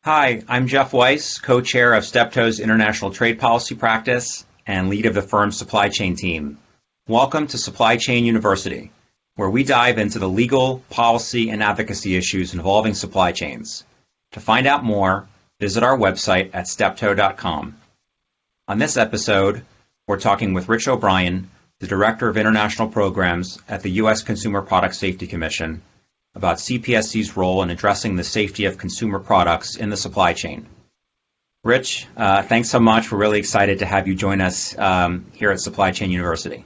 Hi, I'm Jeff Weiss, co-chair of Steptoe's International Trade Policy Practice and lead of the firm's supply chain team. Welcome to Supply Chain University, where we dive into the legal, policy, and advocacy issues involving supply chains. To find out more, visit our website at steptoe.com. On this episode, we're talking with Rich O'Brien, the Director of International Programs at the U.S. Consumer Product Safety Commission, about Cpsc's role in addressing the safety of consumer products in the supply chain. Rich, thanks so much. We're really excited to have you join us here at Supply Chain University.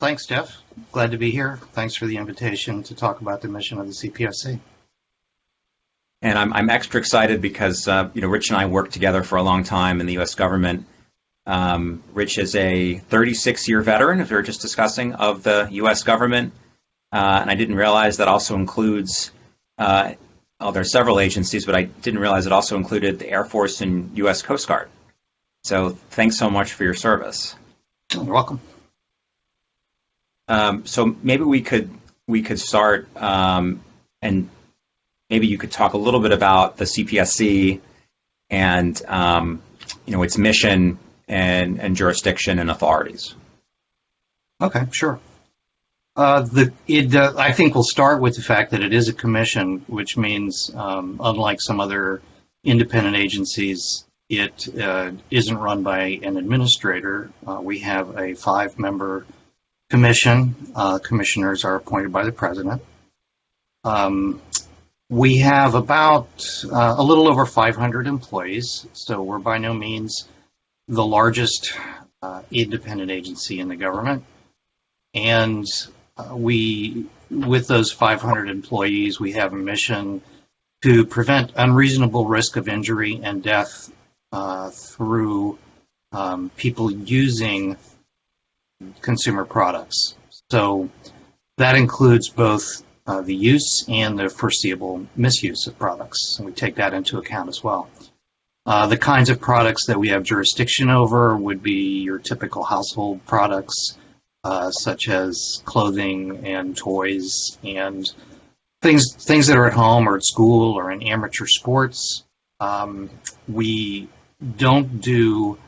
Thanks, Jeff. Glad to be here. Thanks for the invitation to talk about the mission of the Cpsc. And I'm extra excited because Rich and I worked together for a long time in the U.S. government. Rich is a 36-year veteran, as we were just discussing, of the U.S. government. And I didn't realize that also includes, there are several agencies, but I didn't realize it also included the Air Force and U.S. Coast Guard. So thanks so much for your service. You're welcome. So maybe we could start, and maybe you could talk a little bit about the CPSC and its mission and jurisdiction and authorities. Okay, sure. I think we'll start with the fact that it is a commission, which means, unlike some other independent agencies, it isn't run by an administrator. We have a 5-member commission. Commissioners are appointed by the president. We have about a little over 500 employees, so we're by no means the largest independent agency in the government. And with those 500 employees, we have a mission to prevent unreasonable risk of injury and death through people using consumer products. So that includes both the use and the foreseeable misuse of products, and we take that into account as well. The kinds of products that we have jurisdiction over would be your typical household products, such as clothing and toys and things that are at home or at school or in amateur sports. We don't do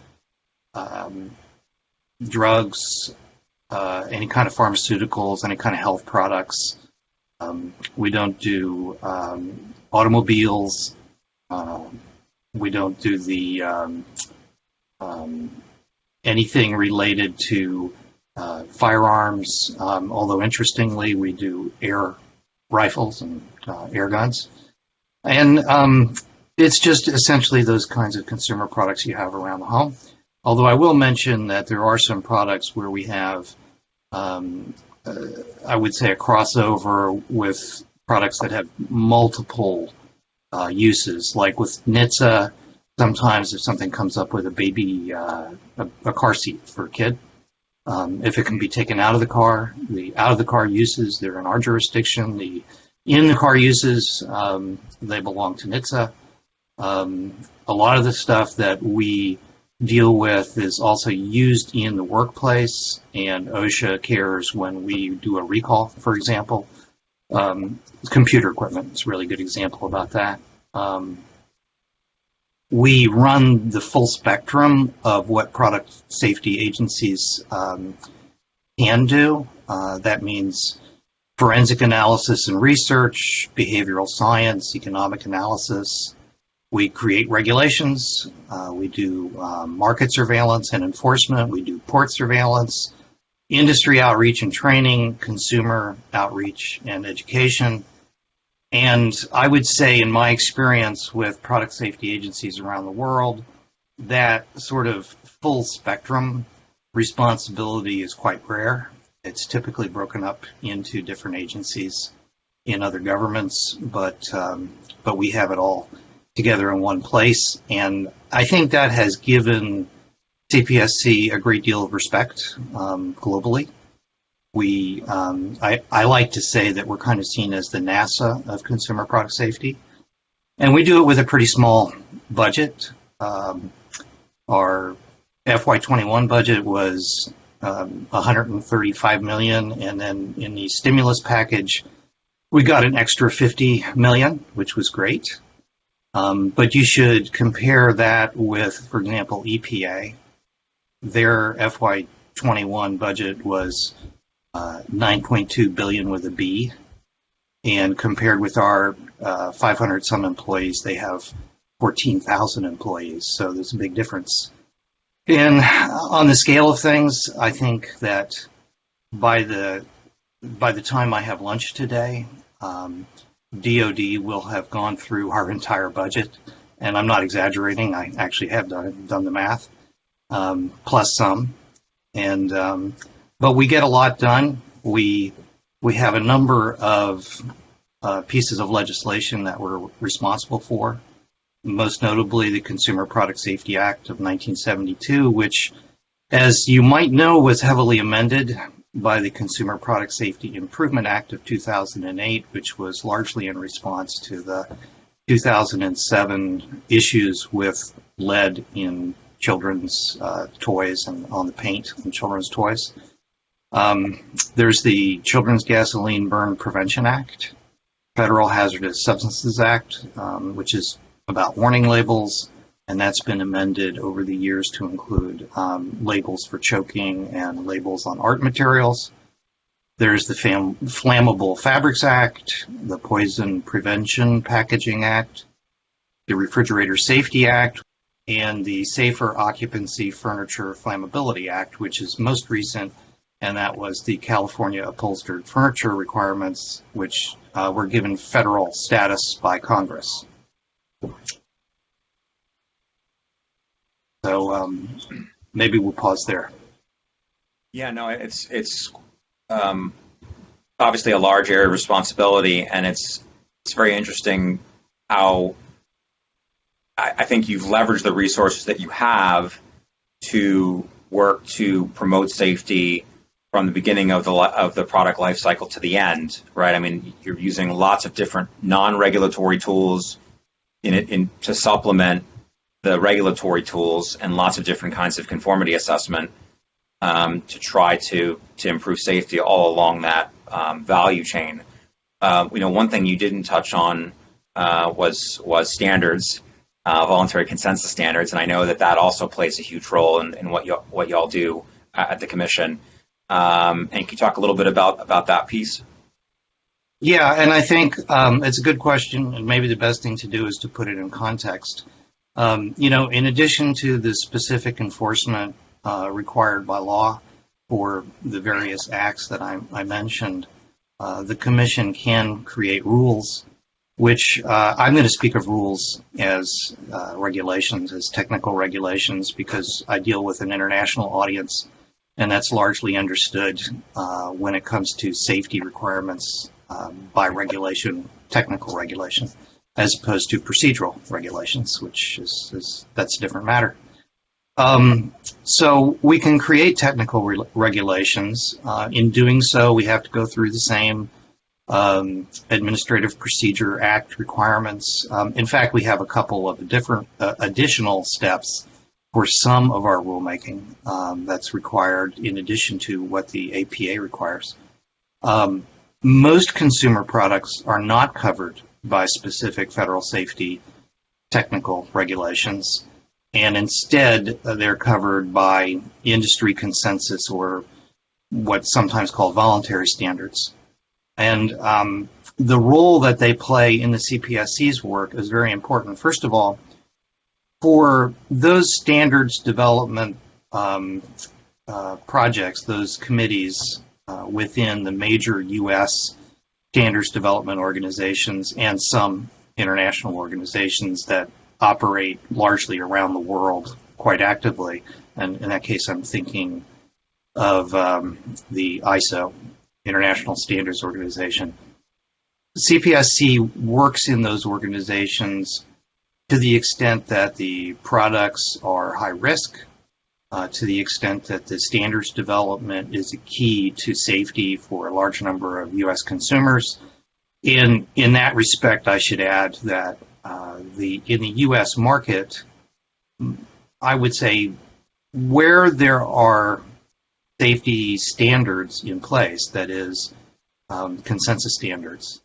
drugs, any kind of pharmaceuticals, any kind of health products. We don't do automobiles. We don't do the anything related to firearms, although interestingly, we do air rifles and air guns. And it's just essentially those kinds of consumer products you have around the home. Although I will mention that there are some products where we have, I would say, a crossover with products that have multiple uses. Like with NHTSA, sometimes if something comes up with a baby, a car seat for a kid, if it can be taken out of the car, the out-of-the-car uses, they're in our jurisdiction. The in-the-car uses, they belong to NHTSA. A lot of the stuff that we deal with is also used in the workplace, and OSHA cares when we do a recall, for example. Computer equipment is a really good example about that. We run the full spectrum of what product safety agencies can do. That means forensic analysis and research, behavioral science, economic analysis. We create regulations. We do market surveillance and enforcement. We do port surveillance, industry outreach and training, consumer outreach and education. And I would say, in my experience with product safety agencies around the world, that sort of full spectrum responsibility is quite rare. It's typically broken up into different agencies in other governments, but we have it all together in one place. And I think that has given Cpsc a great deal of respect globally. I like to say that we're kind of seen as the NASA of consumer product safety, and we do it with a pretty small budget. Our FY21 budget was $135 million, and then in the stimulus package, We got an extra 50 million, which was great. But you should compare that with, for example, EPA. Their FY21 budget was 9.2 billion with a B, and compared with our 500 some employees, they have 14,000 employees. So there's a big difference. And on the scale of things, I think that by the time I have lunch today, DoD will have gone through our entire budget, and I'm not exaggerating. I actually have done the math, plus some. And but we get a lot done. We have a number of pieces of legislation that we're responsible for. Most notably, the Consumer Product Safety Act of 1972, which, as you might know, was heavily amended by the Consumer Product Safety Improvement Act of 2008, which was largely in response to the 2007 issues with lead in children's toys and on the paint in children's toys. There's the Children's Gasoline Burn Prevention Act, Federal Hazardous Substances Act, which is about warning labels, and that's been amended over the years to include labels for choking and labels on art materials. There's the Flammable Fabrics Act, the Poison Prevention Packaging Act, the Refrigerator Safety Act, and the Safer Occupancy Furniture Flammability Act, which is most recent, and that was the California Upholstered Furniture Requirements, which were given federal status by Congress. So maybe we'll pause there. Yeah, no, it's obviously a large area of responsibility, and it's very interesting how I think you've leveraged the resources that you have to work to promote safety from the beginning of the product life cycle to the end, right? I mean, you're using lots of different non-regulatory tools to supplement the regulatory tools, and lots of different kinds of conformity assessment to try to improve safety all along that value chain. One thing you didn't touch on was standards, voluntary consensus standards, and I know that also plays a huge role in what y'all do at the Commission. And can you talk a little bit about that piece? Yeah, and I think it's a good question, and maybe the best thing to do is to put it in context. In addition to the specific enforcement required by law for the various acts that I mentioned, the Commission can create rules, which I'm going to speak of rules as regulations, as technical regulations, because I deal with an international audience, and that's largely understood when it comes to safety requirements by regulation, technical regulation, as opposed to procedural regulations, which that's a different matter. So we can create technical regulations. In doing so, we have to go through the same Administrative Procedure Act requirements. In fact, we have a couple of different additional steps for some of our rulemaking that's required in addition to what the APA requires. Most consumer products are not covered by specific federal safety technical regulations, and instead they're covered by industry consensus, or what's sometimes called voluntary standards. And the role that they play in the CPSC's work is very important. First of all, for those standards development projects, those committees within the major U.S. standards development organizations and some international organizations that operate largely around the world quite actively. And in that case, I'm thinking of the ISO, International Standards Organization. CPSC works in those organizations to the extent that the products are high risk, to the extent that the standards development is a key to safety for a large number of U.S. consumers. In that respect, I should add that in the U.S. market, I would say where there are safety standards in place, that is, consensus standards,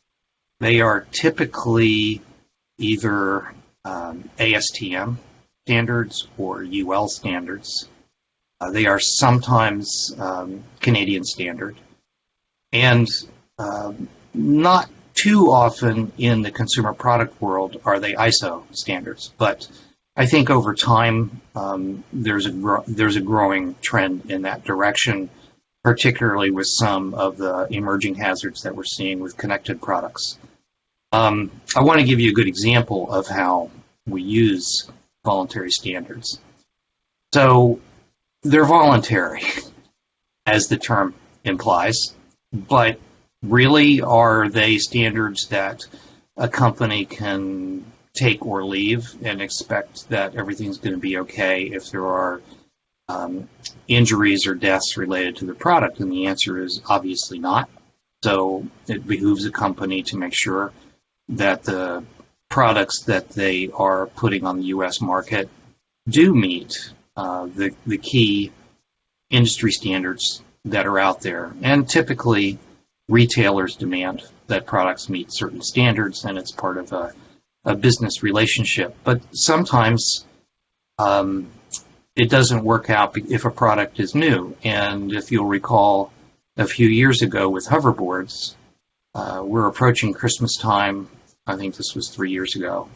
They are typically either ASTM standards or UL standards. They are sometimes Canadian standard, and not too often in the consumer product world are they ISO standards. But I think over time there's a growing trend in that direction, particularly with some of the emerging hazards that we're seeing with connected products. I want to give you a good example of how we use voluntary standards. So they're voluntary, as the term implies, but really are they standards that a company can take or leave and expect that everything's going to be okay if there are injuries or deaths related to the product? And the answer is obviously not. So it behooves a company to make sure that the products that they are putting on the U.S. market do meet the key industry standards that are out there. And typically, retailers demand that products meet certain standards, and it's part of a business relationship. But sometimes it doesn't work out if a product is new. And if you'll recall, a few years ago with hoverboards, we're approaching Christmas time. I think this was 4 years ago.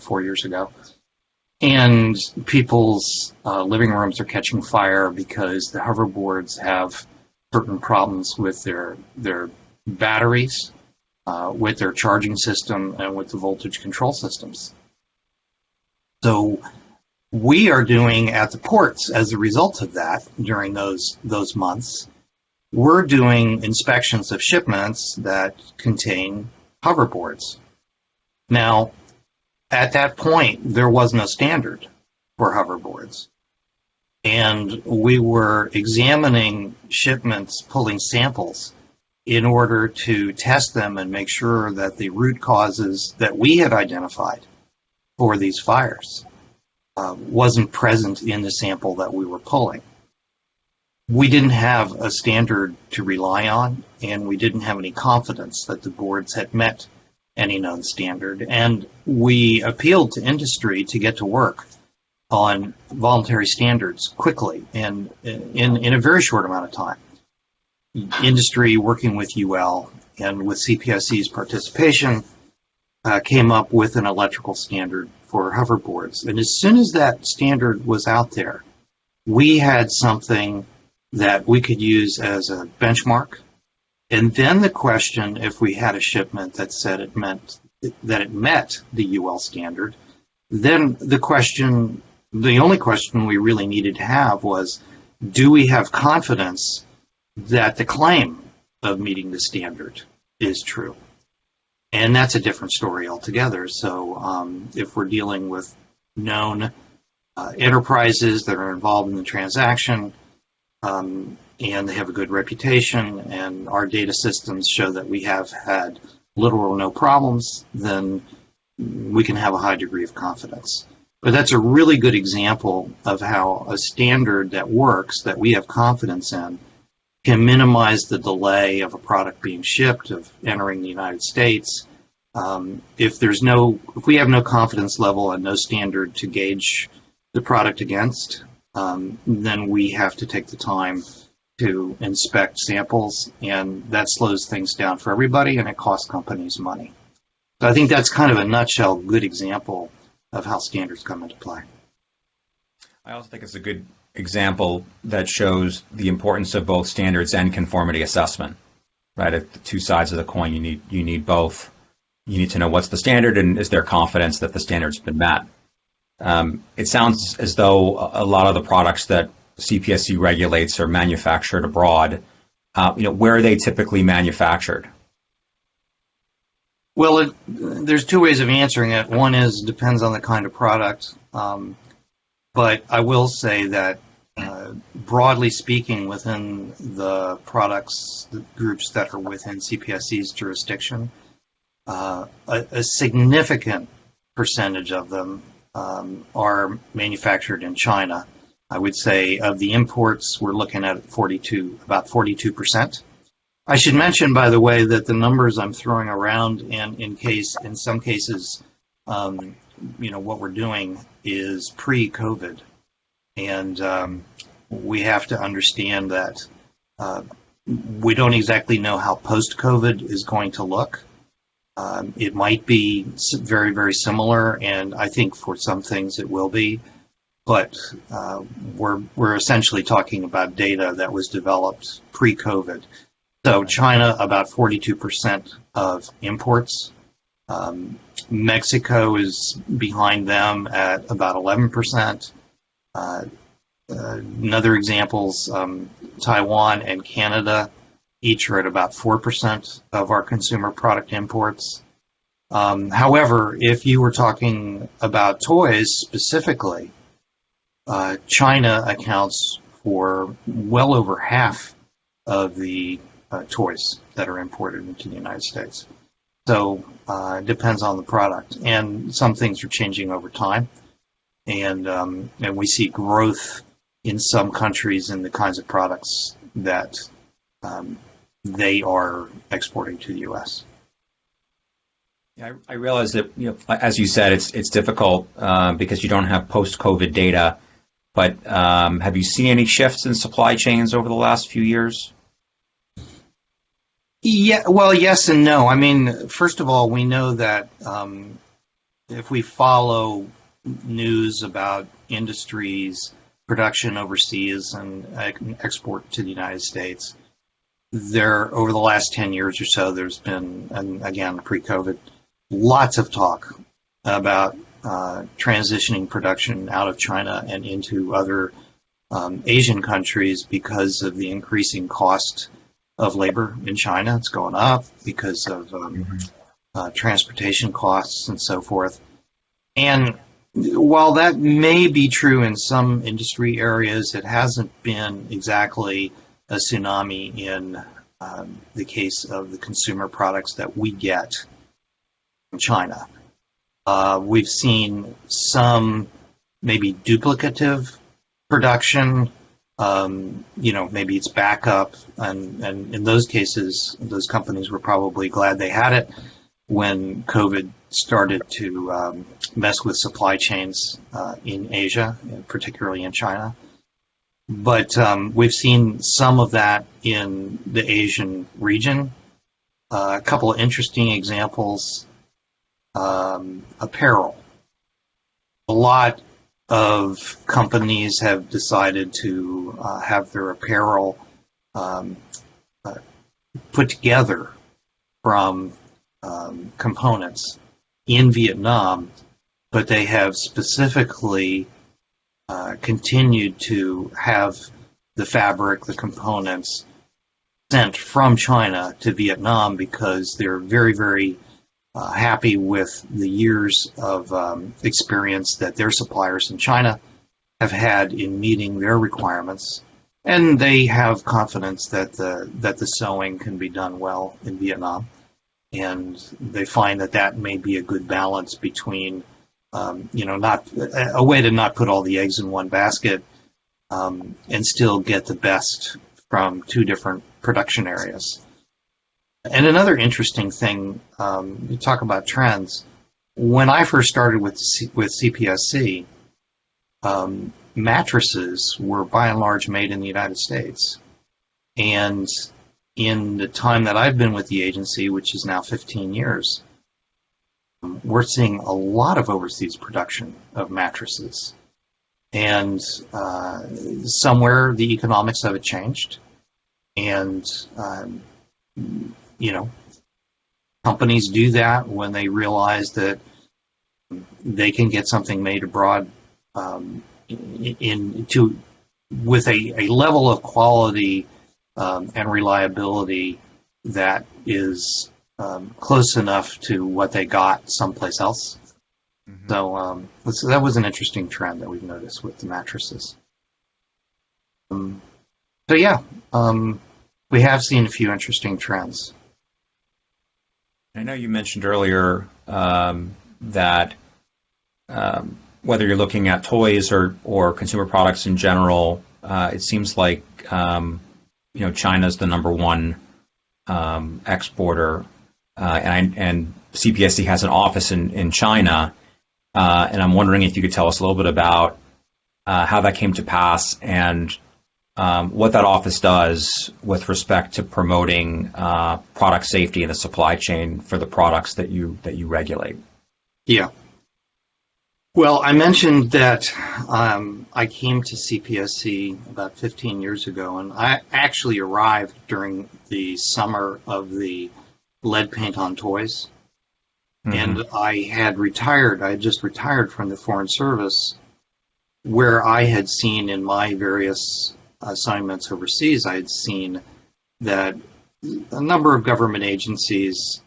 And people's living rooms are catching fire because the hoverboards have certain problems with their batteries, with their charging system, and with the voltage control systems. So we are doing at the ports, as a result of that, during those months, we're doing inspections of shipments that contain hoverboards. Now, at that point, there was no standard for hoverboards. And we were examining shipments, pulling samples in order to test them and make sure that the root causes that we had identified for these fires wasn't present in the sample that we were pulling. We didn't have a standard to rely on, and we didn't have any confidence that the boards had met any known standard. And we appealed to industry to get to work on voluntary standards quickly and in a very short amount of time. Industry, working with UL and with Cpsc's participation, came up with an electrical standard for hoverboards. And as soon as that standard was out there, we had something that we could use as a benchmark. And then the question, if we had a shipment that said it met the UL standard, then the only question we really needed to have was, do we have confidence that the claim of meeting the standard is true? And that's a different story altogether. So if we're dealing with known enterprises that are involved in the transaction, and they have a good reputation, and our data systems show that we have had little or no problems, then we can have a high degree of confidence. But that's a really good example of how a standard that works, that we have confidence in, can minimize the delay of a product being shipped, of entering the United States. If we have no confidence level and no standard to gauge the product against, then we have to take the time to inspect samples, and that slows things down for everybody, and it costs companies money. So I think that's kind of a nutshell, good example of how standards come into play. I also think it's a good example that shows the importance of both standards and conformity assessment. Right, at the two sides of the coin, you need both. You need to know what's the standard, and is there confidence that the standard's been met. It sounds as though a lot of the products that Cpsc regulates are manufactured abroad. Where are they typically manufactured? Well, there's two ways of answering it. One is depends on the kind of product. But I will say that broadly speaking, within the products, the groups that are within Cpsc's jurisdiction, a significant percentage of them are manufactured in China. I would say of the imports, we're looking at about 42%. I should mention, by the way, that the numbers I'm throwing around, and in some cases, what we're doing is pre-COVID, and we have to understand that we don't exactly know how post-COVID is going to look. It might be very, very similar, and I think for some things it will be. But we're essentially talking about data that was developed pre-COVID. So China, about 42% of imports. Mexico is behind them at about 11%. Another examples, Taiwan and Canada each are at about 4% of our consumer product imports. However, if you were talking about toys specifically, China accounts for well over half of the toys that are imported into the United States. So it depends on the product, and some things are changing over time, and we see growth in some countries in the kinds of products that they are exporting to the U.S. Yeah, I realize that, as you said, it's difficult because you don't have post-COVID data. But have you seen any shifts in supply chains over the last few years? Yeah, well, yes and no. I mean, first of all, we know that if we follow news about industries, production overseas, and export to the United States, over the last 10 years or so, there's been, and again, pre-COVID, lots of talk about transitioning production out of China and into other Asian countries because of the increasing cost of labor in China. It's going up because of transportation costs and so forth. And while that may be true in some industry areas, it hasn't been exactly a tsunami in the case of the consumer products that we get from China. We've seen some maybe duplicative production, maybe it's backup, and in those cases, those companies were probably glad they had it when COVID started to mess with supply chains in Asia, particularly in China. But we've seen some of that in the Asian region. A couple of interesting examples. Apparel. A lot of companies have decided to have their apparel put together from components in Vietnam, but they have specifically continued to have the fabric, the components sent from China to Vietnam because they're very, very happy with the years of experience that their suppliers in China have had in meeting their requirements, and they have confidence that the sewing can be done well in Vietnam, and they find that may be a good balance between not a way to not put all the eggs in one basket and still get the best from two different production areas. And another interesting thing, you talk about trends. When I first started with Cpsc, mattresses were by and large made in the United States. And in the time that I've been with the agency, which is now 15 years, we're seeing a lot of overseas production of mattresses. And somewhere the economics of it changed. And companies do that when they realize that they can get something made abroad with a level of quality and reliability that is close enough to what they got someplace else. Mm-hmm. So that was an interesting trend that we've noticed with the mattresses. We have seen a few interesting trends. I know you mentioned earlier that whether you're looking at toys or consumer products in general, it seems like China's the number one exporter, and CPSC has an office in China, and I'm wondering if you could tell us a little bit about how that came to pass and what that office does with respect to promoting product safety in the supply chain for the products that you regulate. Yeah. Well, I mentioned that I came to CPSC about 15 years ago, and I actually arrived during the summer of the lead paint on toys. Mm-hmm. And I had just retired from the Foreign Service, where I had seen in my various assignments overseas, I had seen that a number of government agencies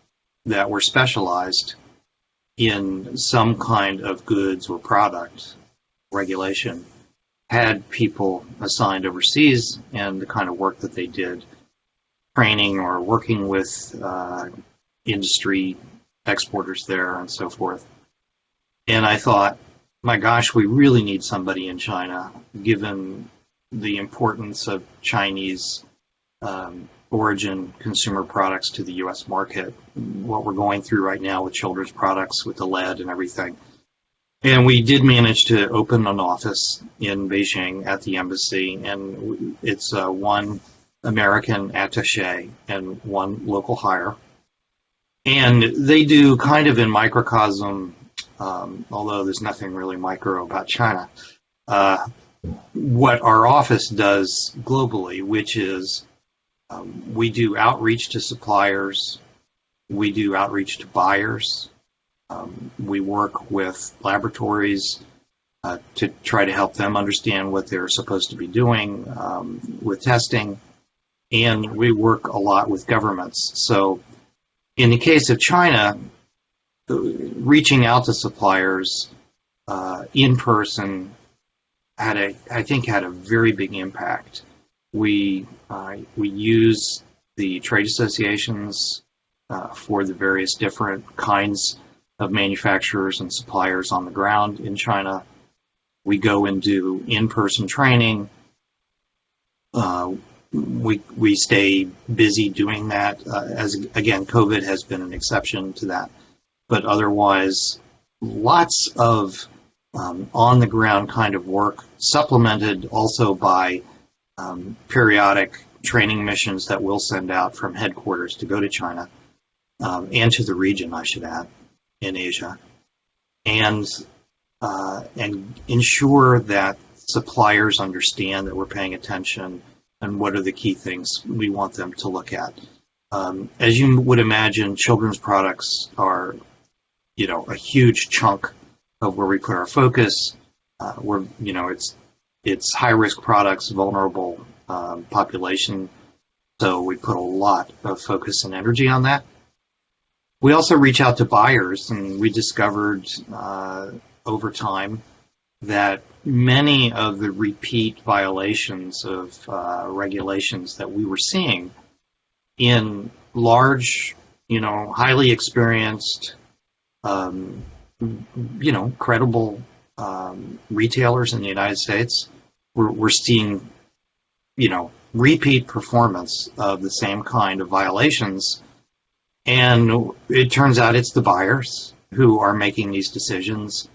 that were specialized in some kind of goods or product regulation had people assigned overseas, and the kind of work that they did, training or working with industry exporters there and so forth. And I thought, my gosh, we really need somebody in China, given the importance of Chinese origin consumer products to the U.S. market, what we're going through right now with children's products, with the lead and everything. And we did manage to open an office in Beijing at the embassy, and it's one American attaché and one local hire. And they do kind of in microcosm, although there's nothing really micro about China, what our office does globally, which is we do outreach to suppliers, we do outreach to buyers, we work with laboratories to try to help them understand what they're supposed to be doing with testing, and we work a lot with governments. So in the case of China, reaching out to suppliers in person had a very big impact. We use the trade associations for the various different kinds of manufacturers and suppliers on the ground in China. We go and do in-person training. We stay busy doing that. As again, COVID has been an exception to that, but otherwise, lots of on-the-ground kind of work, supplemented also by periodic training missions that we'll send out from headquarters to go to China and to the region, I should add, in Asia, and ensure that suppliers understand that we're paying attention and what are the key things we want them to look at. As you would imagine, children's products are, a huge chunk of where we put our focus. It's high-risk products, vulnerable population, so we put a lot of focus and energy on that. We also reach out to buyers, and we discovered over time that many of the repeat violations of regulations that we were seeing in large, highly experienced, credible retailers in the United States, we're seeing, repeat performance of the same kind of violations. And it turns out it's the buyers who are making these decisions.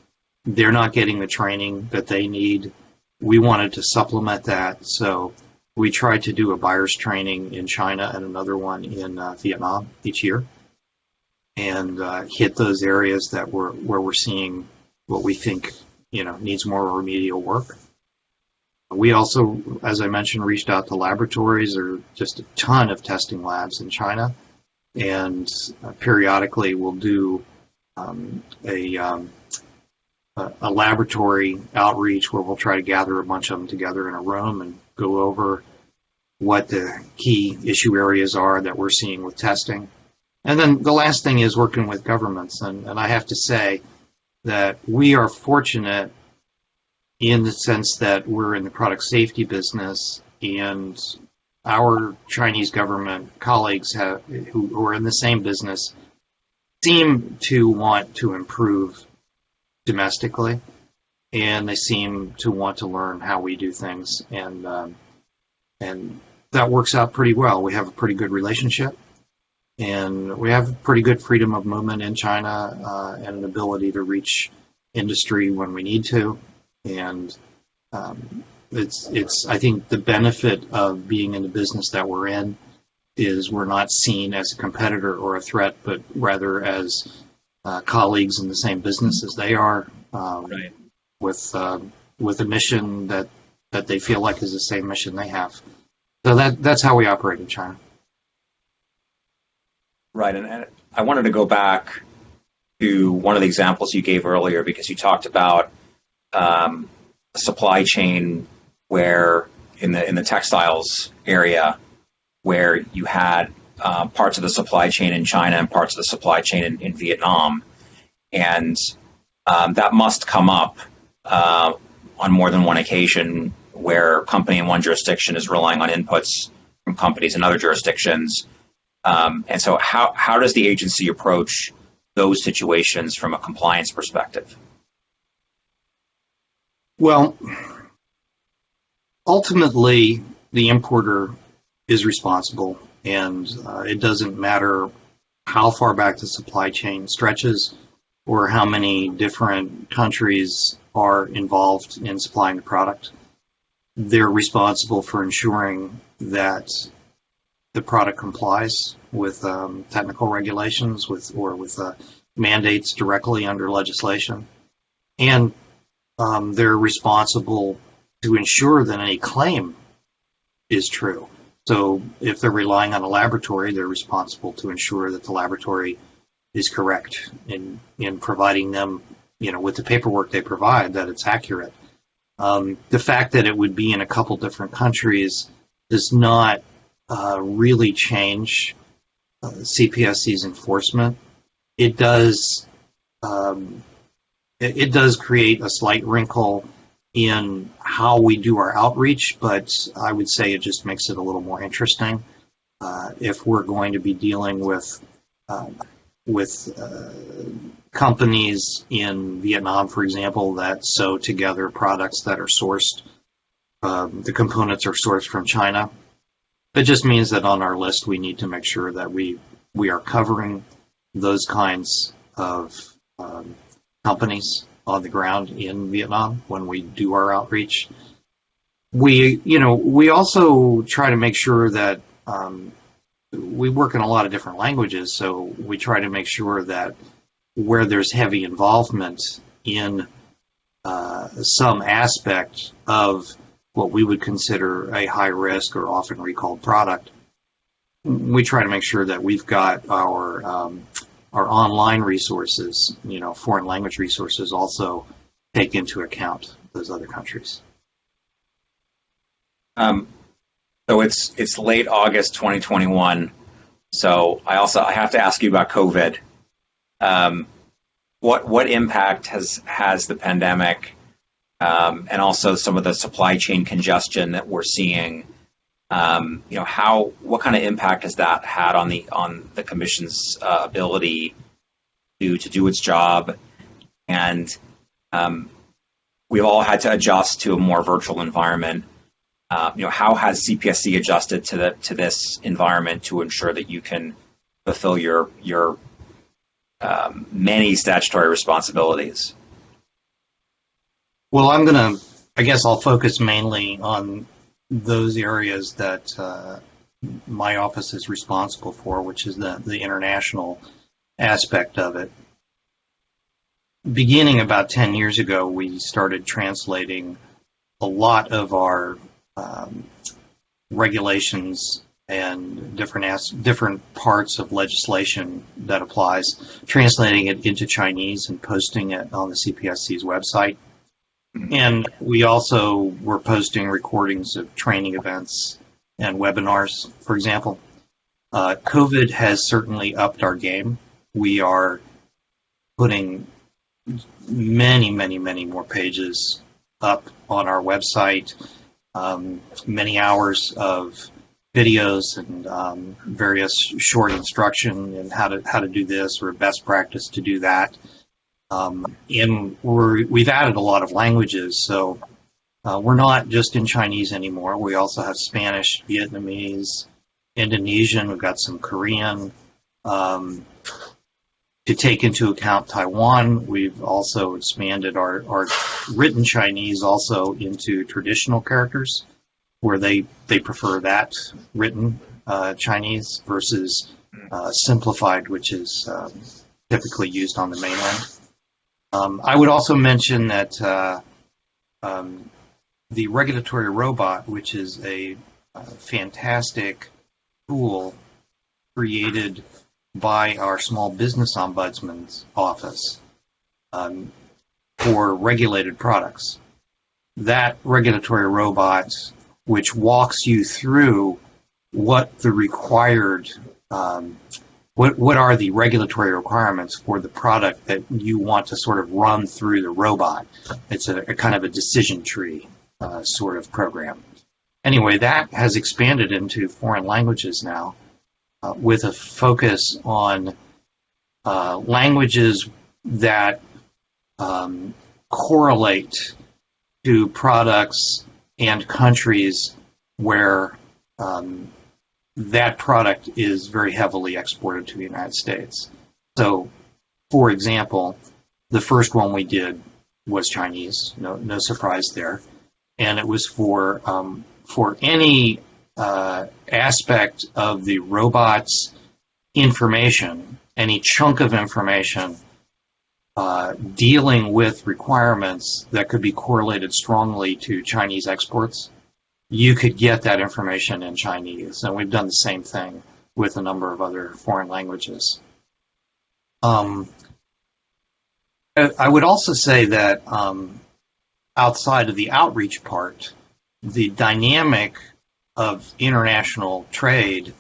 They're not getting the training that they need. We wanted to supplement that, so we tried to do a buyer's training in China and another one in Vietnam each year, and hit those areas where we're seeing what we think needs more remedial work. We also, as I mentioned, reached out to laboratories. There are just a ton of testing labs in China, and periodically we'll do a laboratory outreach where we'll try to gather a bunch of them together in a room and go over what the key issue areas are that we're seeing with testing. And then the last thing is working with governments. And I have to say that we are fortunate in the sense that we're in the product safety business, and our Chinese government colleagues who are in the same business seem to want to improve domestically, and they seem to want to learn how we do things, and that works out pretty well. We have a pretty good relationship, and we have pretty good freedom of movement in China and an ability to reach industry when we need to. And it's I think the benefit of being in the business that we're in is we're not seen as a competitor or a threat, but rather as colleagues in the same business as they are, Right. with a mission that they feel like is the same mission they have. So that's how we operate in China. Right, and I wanted to go back to one of the examples you gave earlier because you talked about a supply chain where in the textiles area where you had parts of the supply chain in China and parts of the supply chain in Vietnam, and that must come up on more than one occasion where a company in one jurisdiction is relying on inputs from companies in other jurisdictions. And so how does the agency approach those situations from a compliance perspective? Well, ultimately, the importer is responsible, and it doesn't matter how far back the supply chain stretches or how many different countries are involved in supplying the product. They're responsible for ensuring that the product complies with technical regulations with mandates directly under legislation. And they're responsible to ensure that any claim is true. So if they're relying on a laboratory, they're responsible to ensure that the laboratory is correct in providing them, with the paperwork they provide, that it's accurate. The fact that it would be in a couple different countries does not really change CPSC's enforcement. It does create a slight wrinkle in how we do our outreach, but I would say it just makes it a little more interesting. If we're going to be dealing with companies in Vietnam, for example, that sew together products that are sourced, the components are sourced from China. It just means that on our list we need to make sure that we are covering those kinds of companies on the ground in Vietnam when we do our outreach. We also try to make sure that we work in a lot of different languages, so we try to make sure that where there's heavy involvement in some aspect of what we would consider a high risk or often recalled product, we try to make sure that we've got our online resources, foreign language resources, also take into account those other countries. So it's late August 2021. So I have to ask you about COVID. What impact has the pandemic and also some of the supply chain congestion that we're seeing? What kind of impact has that had on the Commission's ability to do its job? And we've all had to adjust to a more virtual environment. How has CPSC adjusted to this environment to ensure that you can fulfill your many statutory responsibilities? Well, I guess I'll focus mainly on those areas that my office is responsible for, which is the international aspect of it. Beginning about 10 years ago, we started translating a lot of our regulations and different parts of legislation that applies, translating it into Chinese and posting it on the CPSC's website. And we also were posting recordings of training events and webinars, for example. COVID has certainly upped our game. We are putting many, many, many more pages up on our website, many hours of videos and various short instruction in how to do this or best practice to do that. And we've added a lot of languages, so we're not just in Chinese anymore. We also have Spanish, Vietnamese, Indonesian. We've got some Korean, To take into account Taiwan, we've also expanded our written Chinese also into traditional characters, where they prefer that written Chinese versus simplified, which is typically used on the mainland. I would also mention that the regulatory robot, which is a fantastic tool created by our Small Business Ombudsman's office for regulated products. That regulatory robot, which walks you through what the required, what are the regulatory requirements for the product that you want to sort of run through the robot. It's a kind of a decision tree sort of program. Anyway, that has expanded into foreign languages now, with a focus on languages that correlate to products and countries where that product is very heavily exported to the United States. So, for example, the first one we did was Chinese, no surprise there, and it was for any aspect of the robot's information, any chunk of information dealing with requirements that could be correlated strongly to Chinese exports, you could get that information in Chinese. And we've done the same thing with a number of other foreign languages. I would also say that outside of the outreach part, the dynamic of international trade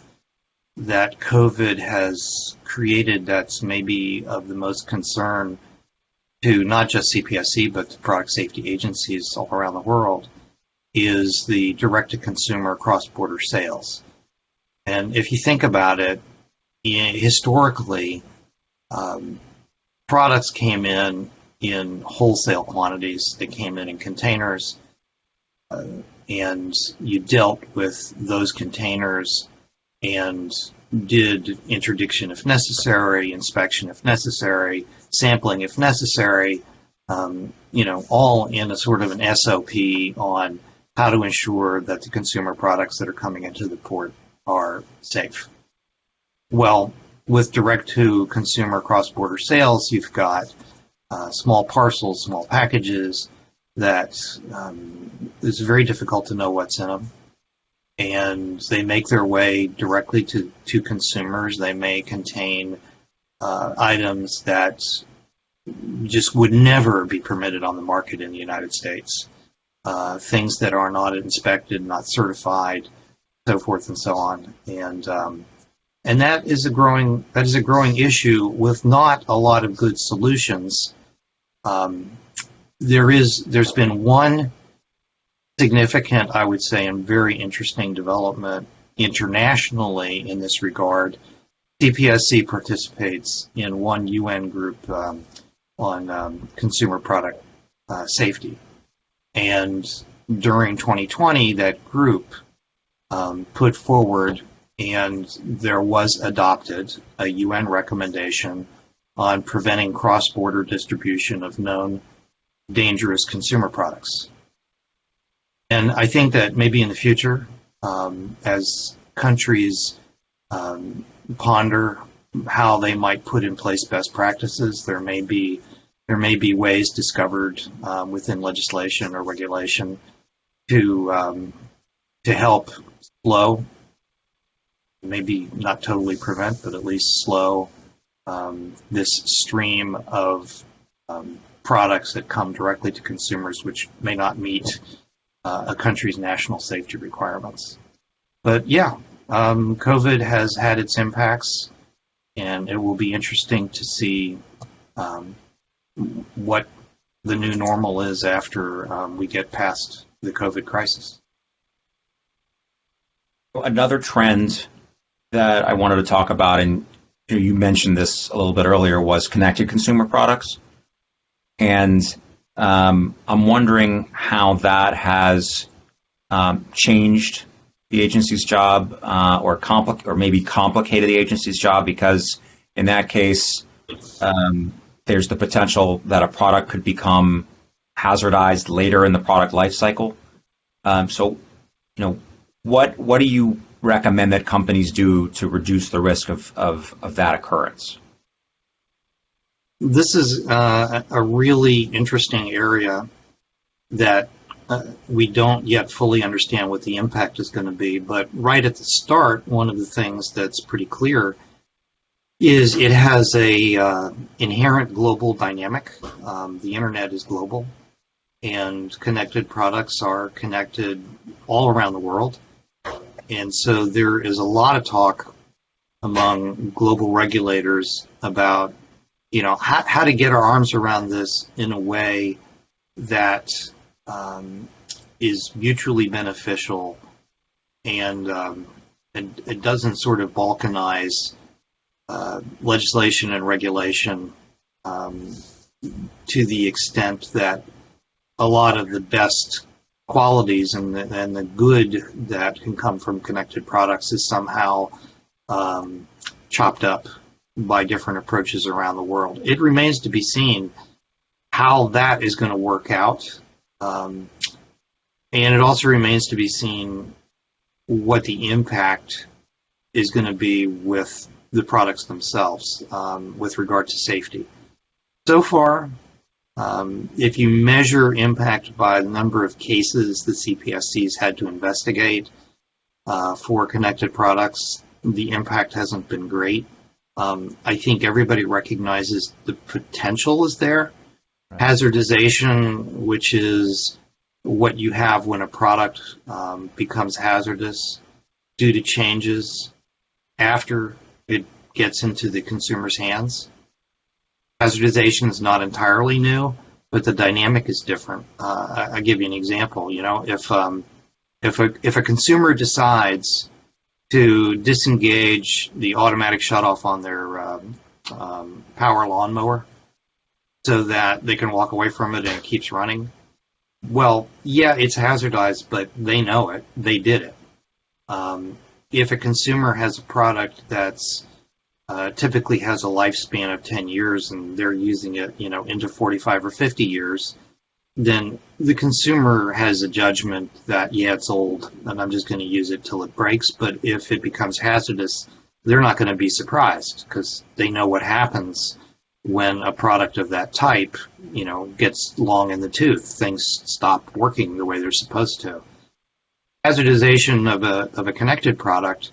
that COVID has created that's maybe of the most concern to not just Cpsc, but to product safety agencies all around the world is the direct-to-consumer cross-border sales. And if you think about it, historically, products came in wholesale quantities. They came in containers, and you dealt with those containers and did interdiction if necessary, inspection if necessary, sampling if necessary, all in a sort of an SOP on how to ensure that the consumer products that are coming into the port are safe. Well, with direct-to-consumer cross-border sales, you've got small parcels, small packages that it's very difficult to know what's in them. And they make their way directly to consumers. They may contain items that just would never be permitted on the market in the United States. Things that are not inspected, not certified, so forth and so on. And that is a growing issue with not a lot of good solutions. There's been one significant, I would say, and very interesting development internationally in this regard. Cpsc participates in one UN group on consumer product safety. And during 2020, that group put forward, and there was adopted, a UN recommendation on preventing cross-border distribution of known dangerous consumer products. And I think that maybe in the future, as countries ponder how they might put in place best practices, there may be ways discovered within legislation or regulation to help slow, maybe not totally prevent, but at least slow this stream of products that come directly to consumers which may not meet a country's national safety requirements. But yeah, COVID has had its impacts, and it will be interesting to see what the new normal is after we get past the COVID crisis. Another trend that I wanted to talk about, and you mentioned this a little bit earlier, was connected consumer products. And I'm wondering how that has changed the agency's job, or maybe complicated the agency's job, because in that case, there's the potential that a product could become hazardized later in the product life cycle. So, what do you recommend that companies do to reduce the risk of that occurrence? This is a really interesting area that we don't yet fully understand what the impact is going to be. But right at the start, one of the things that's pretty clear is it has a inherent global dynamic. The internet is global, and connected products are connected all around the world. And so there is a lot of talk among global regulators about, how to get our arms around this in a way that is mutually beneficial, and it doesn't sort of balkanize legislation and regulation to the extent that a lot of the best qualities and the good that can come from connected products is somehow chopped up by different approaches around the world. It remains to be seen how that is going to work out. And it also remains to be seen what the impact is going to be with the products themselves with regard to safety. So far, if you measure impact by the number of cases the Cpsc's had to investigate for connected products, the impact hasn't been great. I think everybody recognizes the potential is there. Right. Hazardization, which is what you have when a product becomes hazardous due to changes after it gets into the consumer's hands. Hazardization is not entirely new, but the dynamic is different. I'll give you an example. If a consumer decides to disengage the automatic shutoff on their power lawnmower so that they can walk away from it and it keeps running, well, yeah, it's hazardized, but they know it. They did it. If a consumer has a product that's typically has a lifespan of 10 years and they're using it, into 45 or 50 years, then the consumer has a judgment that, yeah, it's old and I'm just going to use it till it breaks. But if it becomes hazardous, they're not going to be surprised because they know what happens when a product of that type, gets long in the tooth. Things stop working the way they're supposed to. Hazardization of a connected product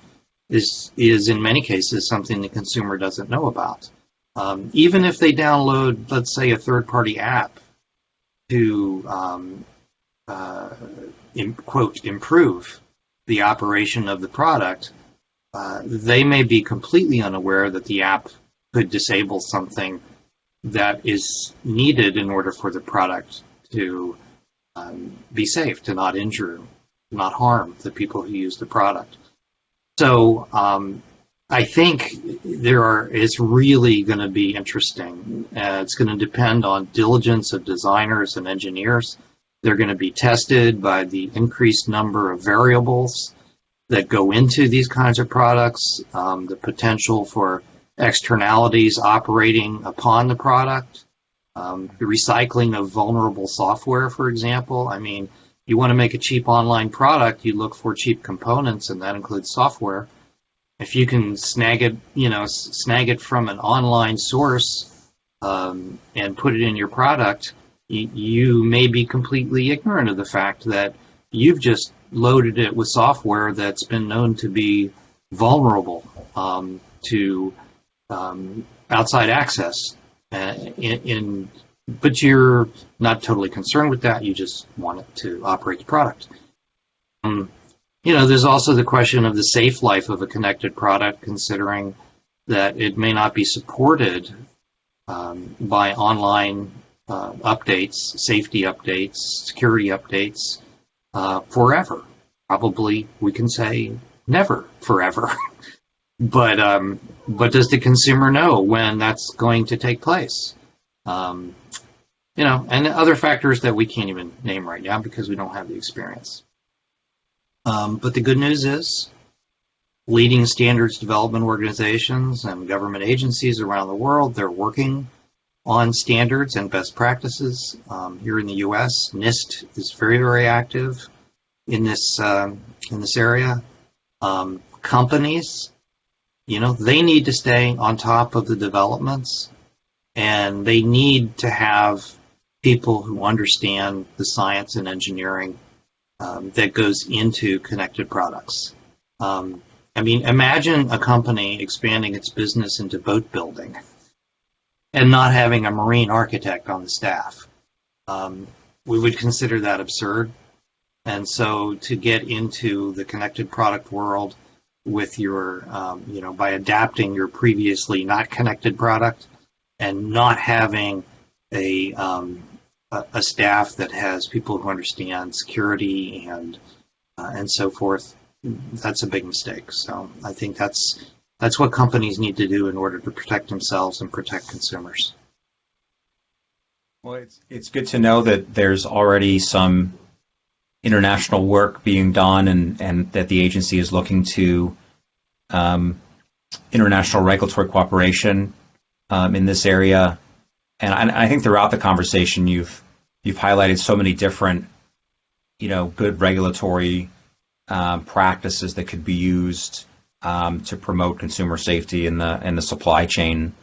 is in many cases something the consumer doesn't know about. Even if they download, let's say, a third-party app to, quote, improve the operation of the product, they may be completely unaware that the app could disable something that is needed in order for the product to be safe, to not injure, not harm the people who use the product. So I think it's really going to be interesting. It's going to depend on diligence of designers and engineers. They're going to be tested by the increased number of variables that go into these kinds of products, the potential for externalities operating upon the product, the recycling of vulnerable software, for example. I mean, you want to make a cheap online product, you look for cheap components, and that includes software. If you can snag it from an online source and put it in your product, you may be completely ignorant of the fact that you've just loaded it with software that's been known to be vulnerable to outside access. But you're not totally concerned with that. You just want it to operate the product. There's also the question of the safe life of a connected product, considering that it may not be supported by online updates, safety updates, security updates forever. Probably we can say never forever. But does the consumer know when that's going to take place? And other factors that we can't even name right now because we don't have the experience. But the good news is leading standards development organizations and government agencies around the world, they're working on standards and best practices. Here in the U.S., NIST is very, very active in this area. Companies, they need to stay on top of the developments, and they need to have people who understand the science and engineering that goes into connected products. Imagine a company expanding its business into boat building and not having a marine architect on the staff. We would consider that absurd. And so to get into the connected product world with your, by adapting your previously not connected product and not having a staff that has people who understand security and so forth, that's a big mistake. So I think that's what companies need to do in order to protect themselves and protect consumers. Well, it's good to know that there's already some international work being done and that the agency is looking to international regulatory cooperation in this area. And I think throughout the conversation you've highlighted so many different good regulatory practices that could be used to promote consumer safety in the supply chain,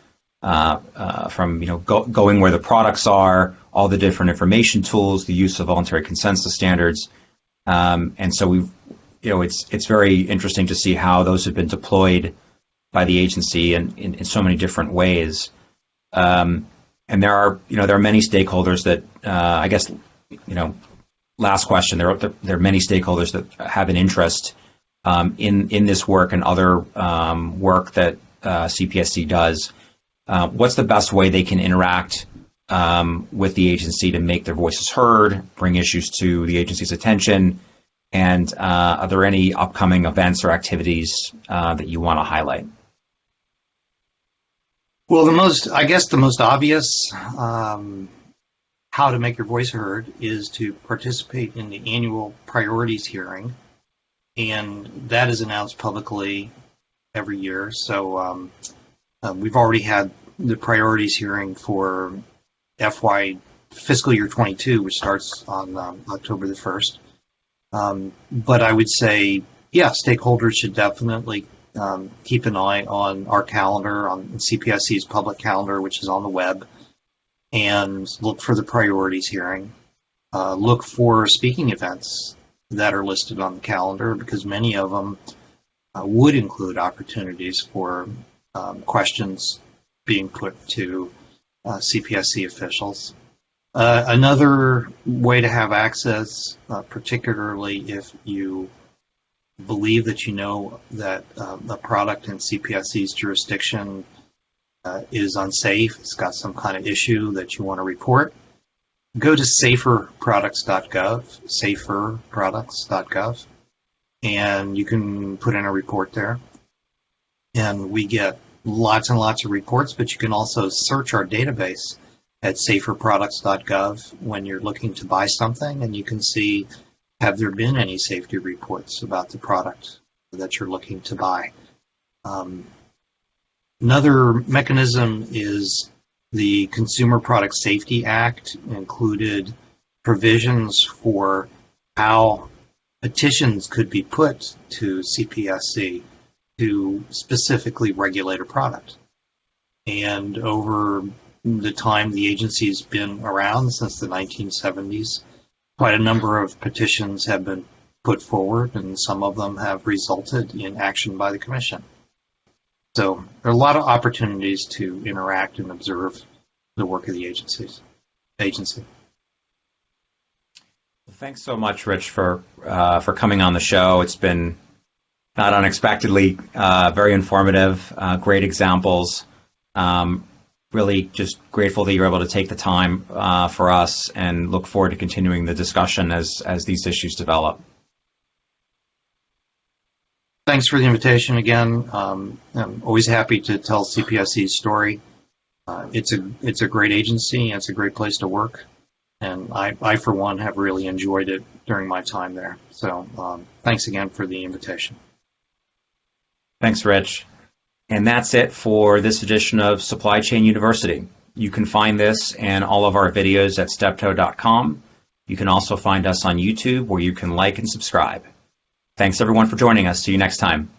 from going where the products are, all the different information tools, the use of voluntary consensus standards, and so it's very interesting to see how those have been deployed by the agency in so many different ways. And there are many stakeholders that I guess last question. There are many stakeholders that have an interest in this work and other work that CPSC does. What's the best way they can interact with the agency to make their voices heard, bring issues to the agency's attention, and are there any upcoming events or activities that you want to highlight? Well, the most obvious how to make your voice heard is to participate in the annual priorities hearing, and that is announced publicly every year. So we've already had the priorities hearing for fiscal year 22, which starts on October the 1st. But I would say, stakeholders should definitely keep an eye on our calendar, on CPSC's public calendar, which is on the web, and look for the priorities hearing. Look for speaking events that are listed on the calendar, because many of them would include opportunities for questions being put to CPSC officials. Another way to have access, particularly if you believe that that a product in CPSC's jurisdiction is unsafe, it's got some kind of issue that you want to report, go to saferproducts.gov, and you can put in a report there. And we get lots and lots of reports, but you can also search our database at saferproducts.gov when you're looking to buy something, and you can see, have there been any safety reports about the product that you're looking to buy? Another mechanism is the Consumer Product Safety Act included provisions for how petitions could be put to CPSC to specifically regulate a product. And over the time the agency's been around, since the 1970s, quite a number of petitions have been put forward, and some of them have resulted in action by the Commission. So there are a lot of opportunities to interact and observe the work of the agency. Well, thanks so much, Rich, for coming on the show. It's been not unexpectedly very informative, great examples. Really just grateful that you're able to take the time for us, and look forward to continuing the discussion as these issues develop. Thanks for the invitation again. I'm always happy to tell CPSC's story. It's a great agency, and it's a great place to work. And I, for one, have really enjoyed it during my time there. So thanks again for the invitation. Thanks, Rich. And that's it for this edition of Supply Chain University. You can find this and all of our videos at steptoe.com. You can also find us on YouTube, where you can like and subscribe. Thanks, everyone, for joining us. See you next time.